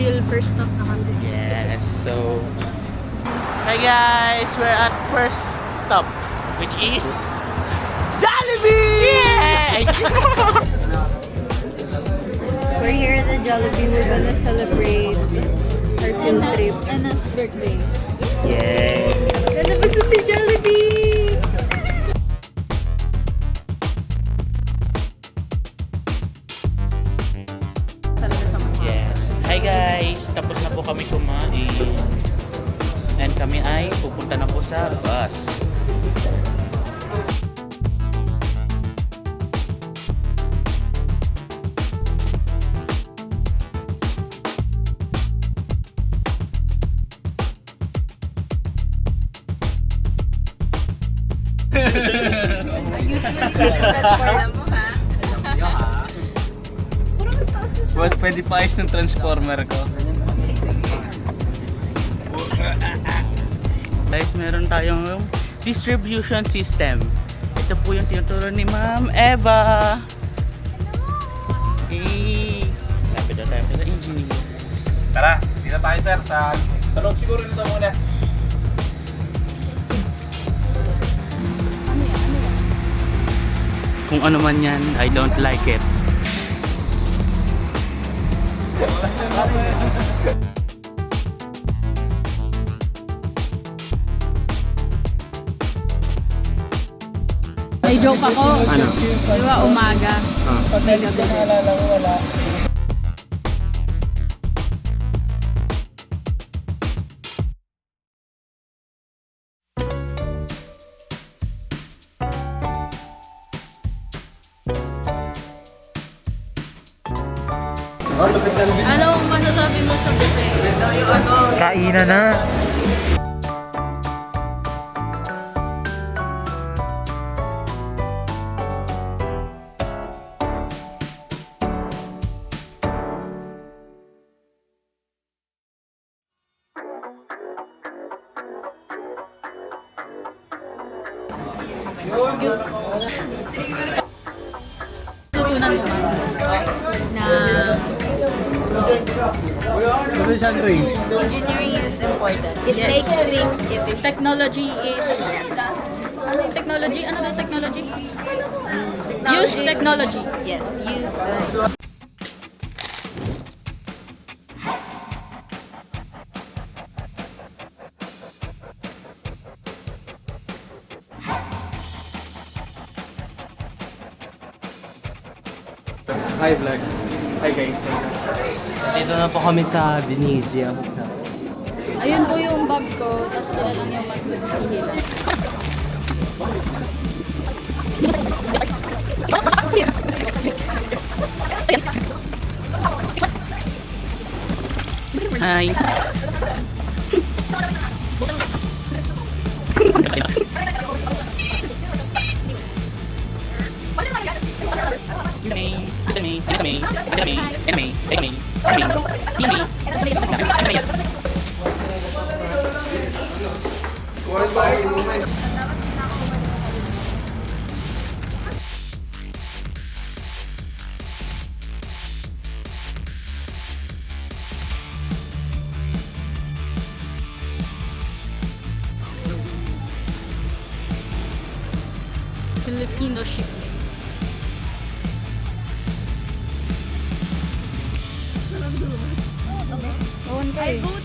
real first stop na kami. Yes, so... Hi guys! We're at first stop, which is... Jollibee! Yay! We're here at the Jollibee. We're gonna celebrate our field trip. Anna's birthday. Yay! Lalabas na si Jollibee! Yes. Hi guys! Tapos na po kami kumain. And kami ay pupunta na po sa bus. Usually sa platform mo, ha? Boss, pwede pa ayos ng transformer ko. Guys, meron tayong distribution system. Ito po yung tinuturo ni Ma'am Eva. Hey! Lapit na tayo sa engineers. Tara, dito tayo sir sa... Talog siguro dito muna. Kung ano man yan, I don't like it. May joke ako. Ano? Di ba umaga? May gabi. Anong masasabi mo sa buffet? Kainan na! Tutunan mo na engineering is important. It makes things efficient. Technology is... Ano yung technology? Ano daw technology? Use technology. Yes, use... Hi vlog. Hi guys. Dito na po kami sa Venezia. Ayun po yung bag ko, tapos sila lang yung mag-hihila. Hi! Filipino shipment. I vote.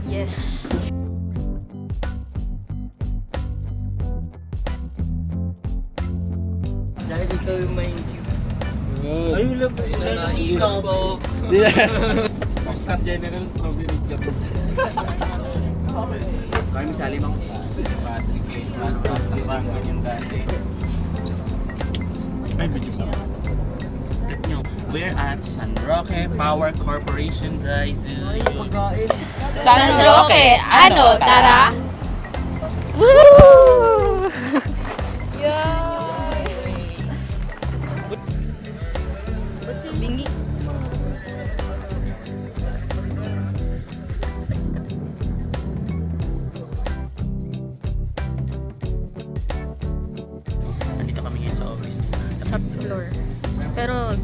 Yes. Dahil ikaw yung may... Ay, wala po. Wala na ikaw po. Assistant General Strawberry Club. Kami misali bang Patrick eh. Di ba? Ganyan dati. Ay, medyo sa we're at San Roque Power Corporation, guys. San Roque, ano, tara? Bingi.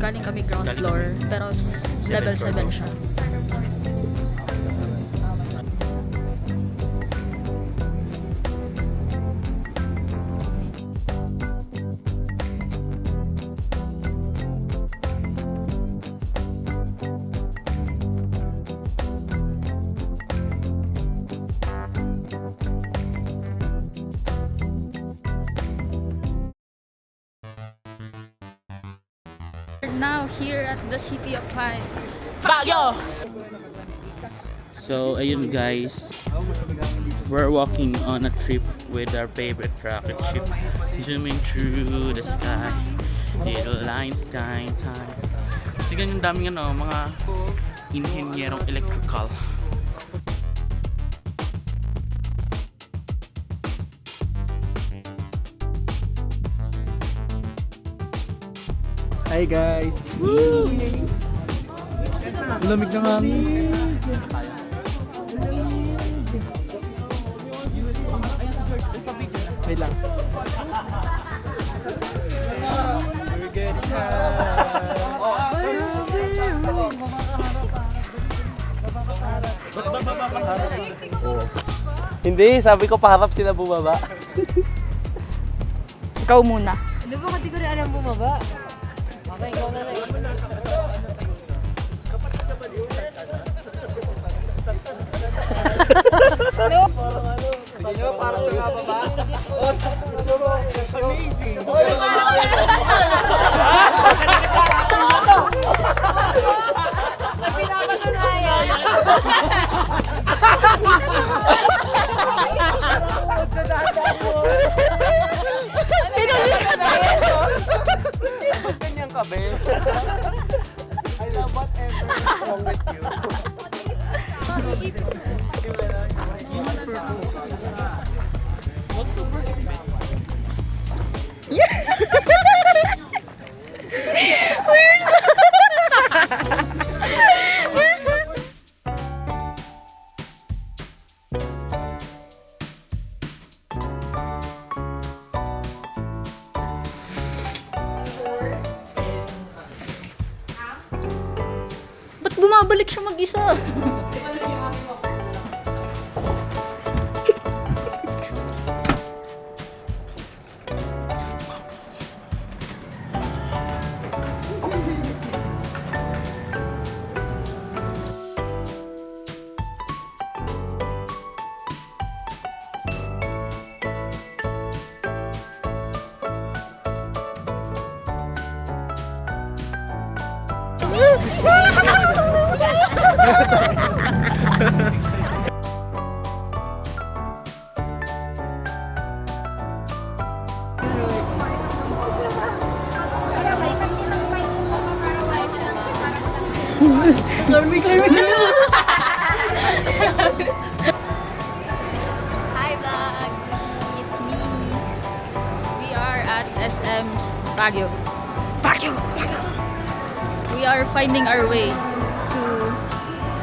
Galing kami ground Galing floor, pero level 7 siya. We're now here at the City of Pine. So, ayun guys. We're walking on a trip with our favorite rocket ship. Zooming through the sky. Little lines, sky time. Tignan yung daming mga inhinyerong electrical. Hi guys! Woo! Lamig na mami! Wait lang. We're getting Hindi, sabi ko paharap sila bumaba. Ikaw muna. Ano ba kasi ko rin alam bumaba? Okay, ikaw na rin. Sige nyo, parang nakababa. Amazing! Pinapatunayan! Ganyan ka, be. I love whatever is wrong with you. Ba't bumabalik siya mag-isa? Hi vlog! It's me! We are at SM's Baguio. Baguio! We are finding our way to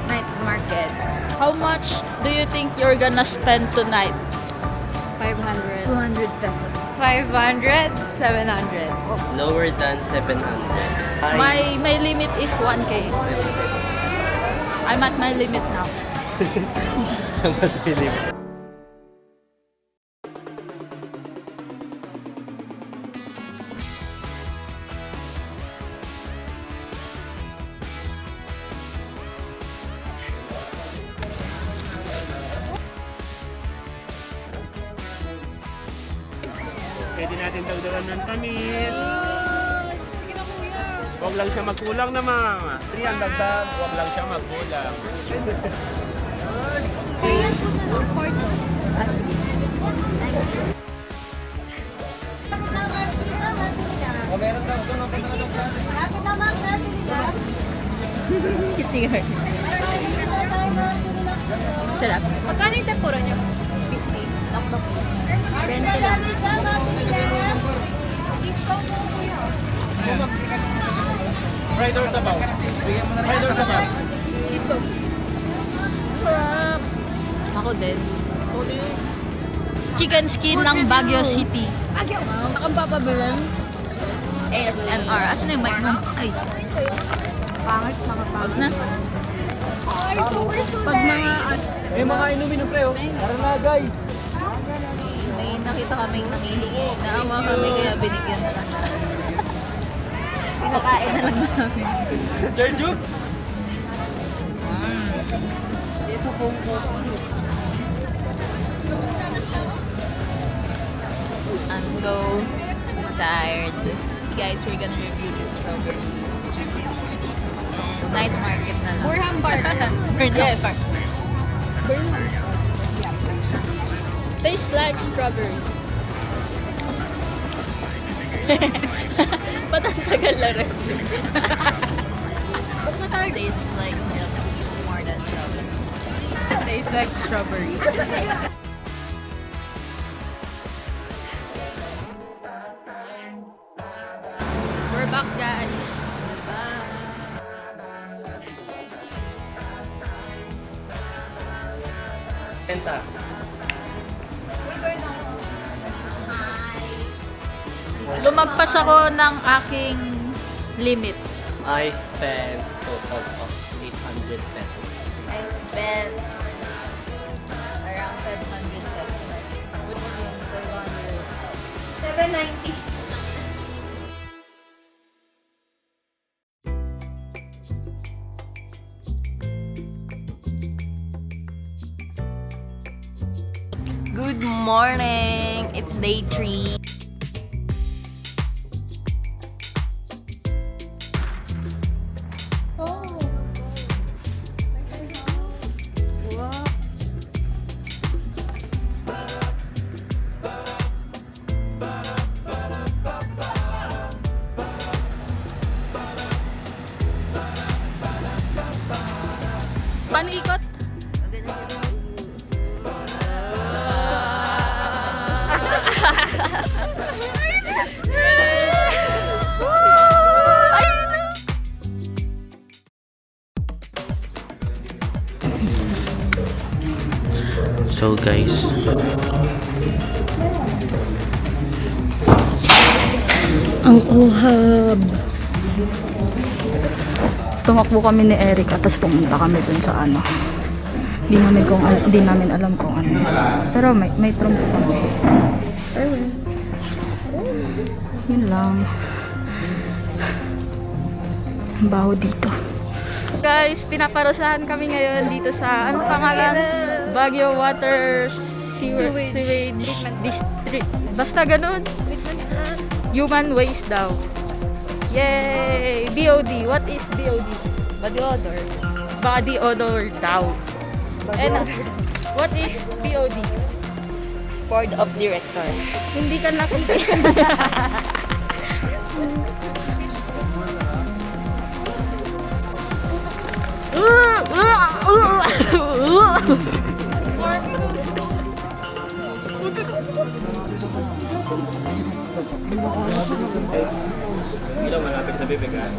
Night market. how much do you think you're gonna spend tonight? 500. 200 pesos. 500? 700. Lower than 700. My limit is 1K. I'm at my limit now. Pwede natin dagdagan ng tamis. Sige na kuya. Huwag lang siya magkulang naman. 3 ang dagdag, huwag lang siya magkulang. Ayan po na lang. Porto. Kitingar. Sarap. Magkano yung tempura niyo? 50. Takbak. 20 lang. Discount po kuya. Fried or sabaw? Fried or sabaw? Disco. Sarap. Ako din. Chicken skin ng Baguio City. Akong papabilin. ASMR. Asan na yung mic mo? Ay. Pangit, mga pangit. Na. Pag mga... Eh, mga inumin ng pre, oh. Tara na, guys. May nakita kaming nangihingi. Naawa kami kaya binigyan na lang namin. Pinakain na lang namin. Sergio? I'm so tired. Guys, we're gonna review this strawberry juice. And night market na lang. Burham Park. Burham Park. Tastes like strawberry. Ba't ang tagal na rin? Tastes like milk more than strawberry. Tastes like strawberry. We're back, guys. Enta. Lumagpas ako ng aking limit. I spent total of 800 pesos. I spent around 500 pesos. 790. Good morning! It's day 3. Paano ikot? So guys, Ang uhab. Tumakbo kami ni Eric at tapos pumunta kami dun sa ano. Di namin alam kung ano. Pero may trumpo kami. Ayun. Yun lang. Ang baho dito. Guys, pinaparusahan kami ngayon dito sa ano pangalan? Baguio Water Sewage District. Basta ganun. Human waste daw. Yay! BOD. What is BOD? Body odor. Body odor daw. And what is BOD? Board of Director. Hindi ka nakita. Ilaw malapit sa bibig, ah.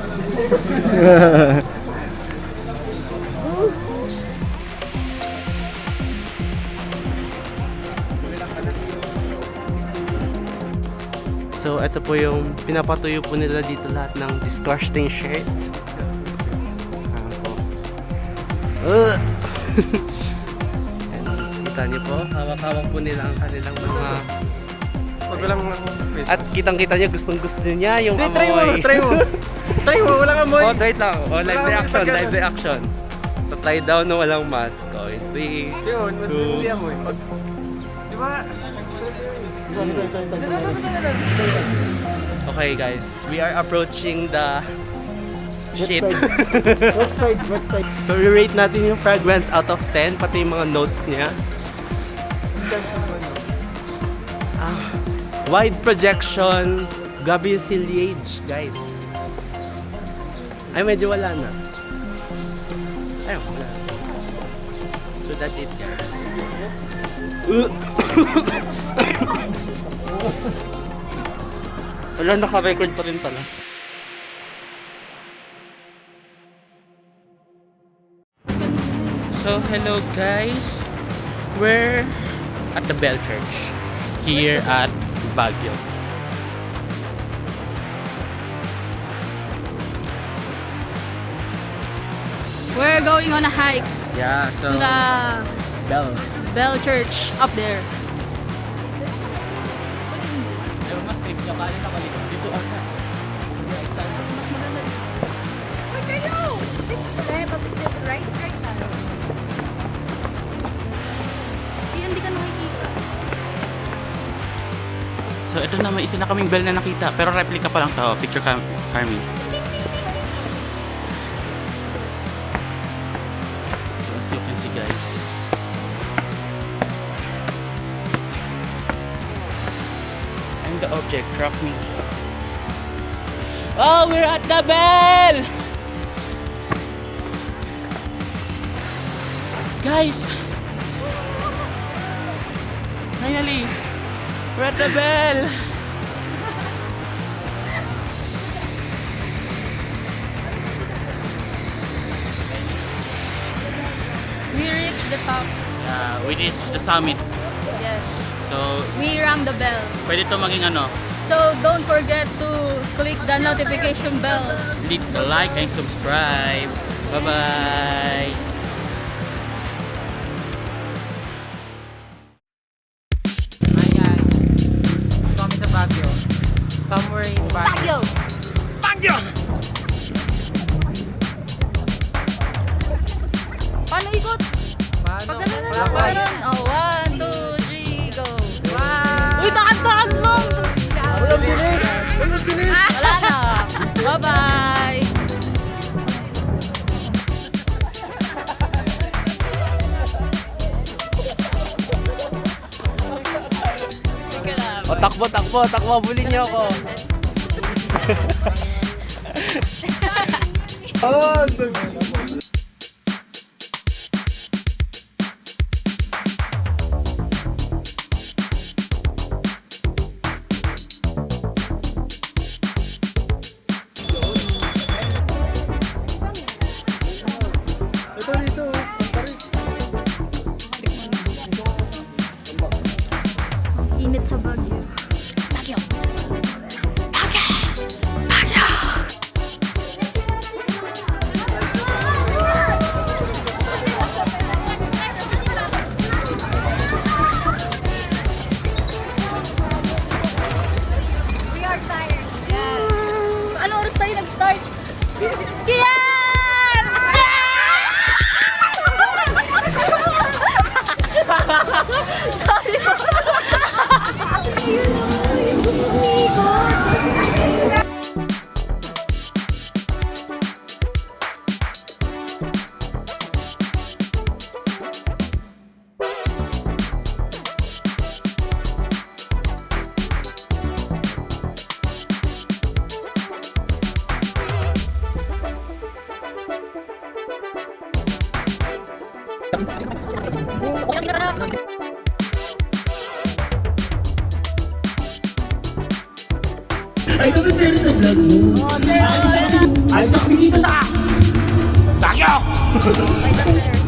So, ito po yung pinapatuyo po nila dito lahat ng disgusting shirts. Ayan po. Ayan, kita niyo po, hawak-hawak po nila ang kanilang mga... Pag walang face At kitang-kita niyo, gustong-gusto niya yung Try mo, amoy. try mo. Try mo, walang amoy. Oh, try lang. Oh, live Wala kang reaction, pagkano. live reaction. Tatry daw na walang mask. Oh, in 3, Yun, mas Two. hindi amoy. Di ba? Okay guys, we are approaching the shit. So we-rate natin yung fragrance out of 10, pati yung mga notes niya. Wide projection, grabe yung foliage, guys. Ay, medyo wala na. Ayun, wala. So that's it, guys. Wala, naka-record pa rin pala. so hello guys. We're at the Bell Church here at Baguio. We're going on a hike Yeah, so to the bell. Bell Church up there. Pero mas trip ka pa rin nakalikot dito ata. Mas maganda. Hindi ka nakikita. So ito na, may isa na kaming bell na nakita. Pero replica pa lang to. Picture Carmi. So as you can see guys. And the object struck me. Oh, we're at the bell! Guys! Finally! We're at the bell! We reached the top. We reached the summit. Yes. So, We rang the bell. pwede to maging ano, So don't forget to click the notification bell. click the like and subscribe. Bye-bye! Hi guys. Kami sa Baguio. Somewhere in Baguio. Paano ikot? Paano? Pag ganun na lang. Clockwise. Meron. Oh, 1, 2, 3, go. Wow. Uy, takan mo! Walang bilis! Walang bilis! Wala na. Bye-bye. Sige lang. O, takbo, takbo, takbo. Bulin niyo ako. Oh, ito dito. Init sa Baguio. Baguio. We are tired. Yes. Ano oras tayo nag-start? Kian! Sorry po. Ay, ito din sa vlog mo. Oh, sir. Ayos na kami dito sa... Bagyo! Wait,